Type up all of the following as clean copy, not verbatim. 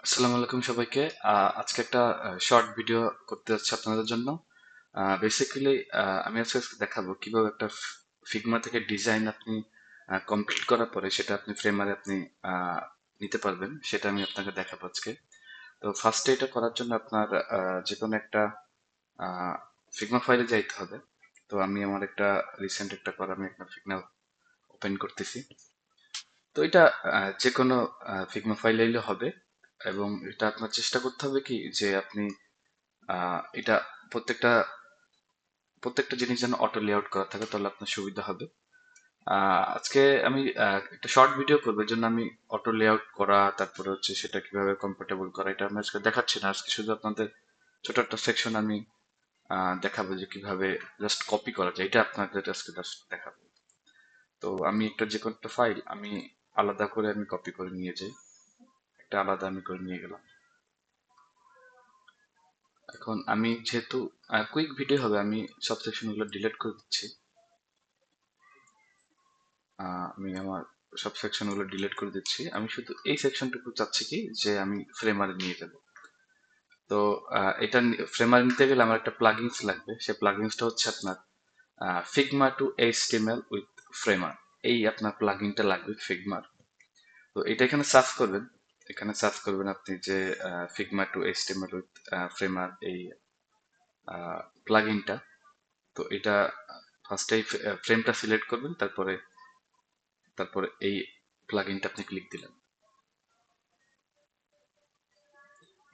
আসসালামু আলাইকুম সবাইকে। আজকে একটা শর্ট ভিডিও করতে যাচ্ছি আপনাদের জন্য। বেসিক্যালি আমি আজকে দেখাবো কিভাবে একটা ফিগমা থেকে ডিজাইন আপনি কমপ্লিট করার পরে সেটা আপনি ফ্রেমারে আপনি নিতে পারবেন, সেটা আমি আপনাকে দেখাবো আজকে। তো ফার্স্টে এটা করার জন্য আপনার যে কোনো একটা ফিগমা ফাইলে যাইতে হবে। তো আমি আমার একটা রিসেন্ট একটা করা আমি একটা ফিগমা ওপেন করতেছি। তো এটা যে কোনো ফিগমা ফাইল এলে হবে, এবং এটা আপনার চেষ্টা করতে হবে কি যে আপনি এটা প্রত্যেকটা প্রত্যেকটা জিনিস যেন অটো লেআউট করা থাকে, তাহলে আপনার সুবিধা হবে। আজকে আমি একটা শর্ট ভিডিও করবো, এর জন্য আমি অটো লেআউট করা, তারপরে হচ্ছে সেটা কিভাবে কমফোর্টেবল করা, এটা আমি আজকে দেখাচ্ছি না। আজকে শুধু আপনাদের ছোট একটা সেকশন আমি দেখাবো যে কিভাবে জাস্ট কপি করা যায়, এটা আপনাদের আজকে জাস্ট দেখাবো। তো আমি একটা যে কোনো একটা ফাইল আমি আলাদা করে আমি কপি করে নিয়ে যাই, একটা আলাদা আমি করে নিয়ে গেলাম। এখন আমি যেহেতু কুইক ভিডিও হবে, আমি সব সেকশনগুলো ডিলিট করে দিচ্ছি। আমি আমার সব সেকশনগুলো ডিলিট করে দিচ্ছি। আমি শুধু এই সেকশনটুকু চাচ্ছি কি যে আমি ফ্রেমারে নিয়ে যাব। তো এটা ফ্রেমারে নিতে গেলে আমার একটা প্লাগইনস লাগবে। সেই প্লাগইনসটা হচ্ছে আপনার ফিগমা টু এইচটিএমএল উইথ ফ্রেমার। এই আপনার প্লাগইনটা লাগবে ফিগমার। তো এটা এখানে সার্চ করবেন। এখানে সার্চ করবেন আপনি যে ফিগমা টু এইচটিএমএল উইথ ফ্রেমার, এই প্লাগইনটা। তো এটা ফার্স্টে ফ্রেমটা সিলেক্ট করবেন, তারপরে তারপরে এই প্লাগইনটা আপনি ক্লিক দিলেন।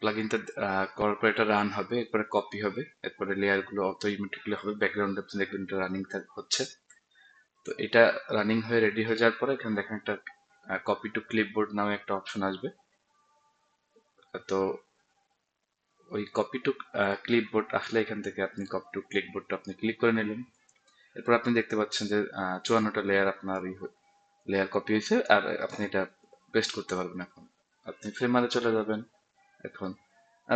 প্লাগইনটা করার পর এটা রান হবে, এরপরে কপি হবে, এরপরে লেয়ার গুলো অটোমেটিক্যালি হবে, ব্যাকগ্রাউন্ডে আপনি দেখবেন এটা রানিং হচ্ছে। তো এটা রানিং হয়ে রেডি হয়ে যাওয়ার পরে এখানে দেখেন একটা কপি টু ক্লিপবোর্ড নামে একটা অপশন আসবে। তো ওই কপি টু ক্লিপবোর্ড আসলে এখান থেকে আপনি কপি টু ক্লিপবোর্ডটা আপনি ক্লিক করে নিলেন। এরপর আপনি দেখতে পাচ্ছেন যে 54টা লেয়ার আপনার লেয়ার কপি হয়েছে, আর আপনি এটা পেস্ট করতে পারবেন। এখন আপনি ফ্রেমারে চলে যাবেন। এখন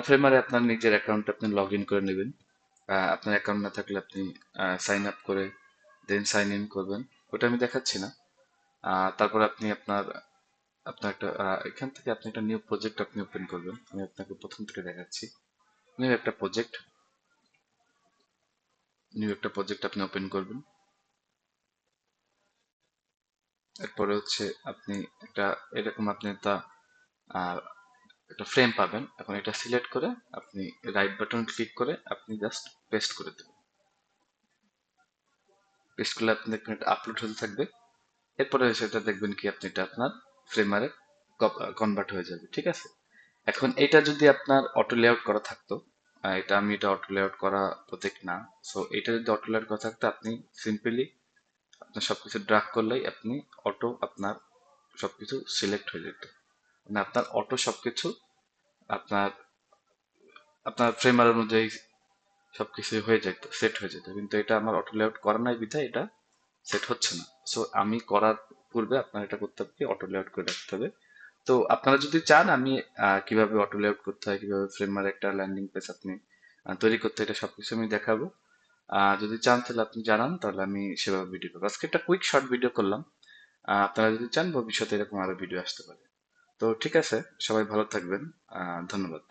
ফ্রেমারে আপনার নিজের অ্যাকাউন্ট আপনি লগ ইন করে নেবেন। আপনার অ্যাকাউন্ট না থাকলে আপনি সাইন আপ করে দেন সাইন ইন করবেন, ওটা আমি দেখাচ্ছি না। তারপর আপনি আপনার আপনার একটা এখান থেকে আপনি একটা নিউ প্রজেক্ট আপনি ওপেন করবেন। আমি আপনাকে প্রথম থেকে দেখাচ্ছি। নিউ একটা প্রজেক্ট নিউ একটা প্রজেক্ট আপনি ওপেন করবেন। এরপরে হচ্ছে আপনি একটা এরকম আপনি একটা ফ্রেম পাবেন। এখন এটা সিলেক্ট করে আপনি রাইট বাটন ক্লিক করে আপনি জাস্ট পেস্ট করে দেবেন। পেস্ট করলে আপনি দেখবেন এটা আপলোড হতে থাকবে। এরপরে সেটা দেখবেন কি আপনি এটা আপনার ফ্রেমারে কনভার্ট হয়ে যাবে, ঠিক আছে। এখন এটা যদি আপনার অটো লেআউট করা থাকতো, এটা অটো লেআউট করা প্রজেক্ট না। সো এটা যদি অটো লেআউট করা থাকতো, আপনি সিম্পলি আপনার সবকিছু ড্রাগ করলেই আপনি অটো আপনার সবকিছু সিলেক্ট হয়ে যেত, মানে আপনার অটো সবকিছু আপনার আপনার ফ্রেমার অনুযায়ী সবকিছু হয়ে যেত, সেট হয়ে যেত। কিন্তু এটা আমার অটো লেআউট করা নাই বিধায় এটা সেট হচ্ছে না। সো আমি করার পূর্বে আপনার এটা করতে হবে কি অটো লেআউট করে রাখতে হবে। তো আপনারা যদি চান আমি কিভাবে অটো লেআউট করতে হয়, কিভাবে ফ্রেমার একটা ল্যান্ডিং পেজ আপনি তৈরি করতে হয়, এটা সবকিছু আমি দেখাবো। যদি চান তাহলে আপনি জানান, তাহলে আমি সেভাবে ভিডিও করবো। আজকে একটা কুইক শর্ট ভিডিও করলাম। আপনারা যদি চান ভবিষ্যতে এরকম আরো ভিডিও আসতে পারে। তো ঠিক আছে, সবাই ভালো থাকবেন। ধন্যবাদ।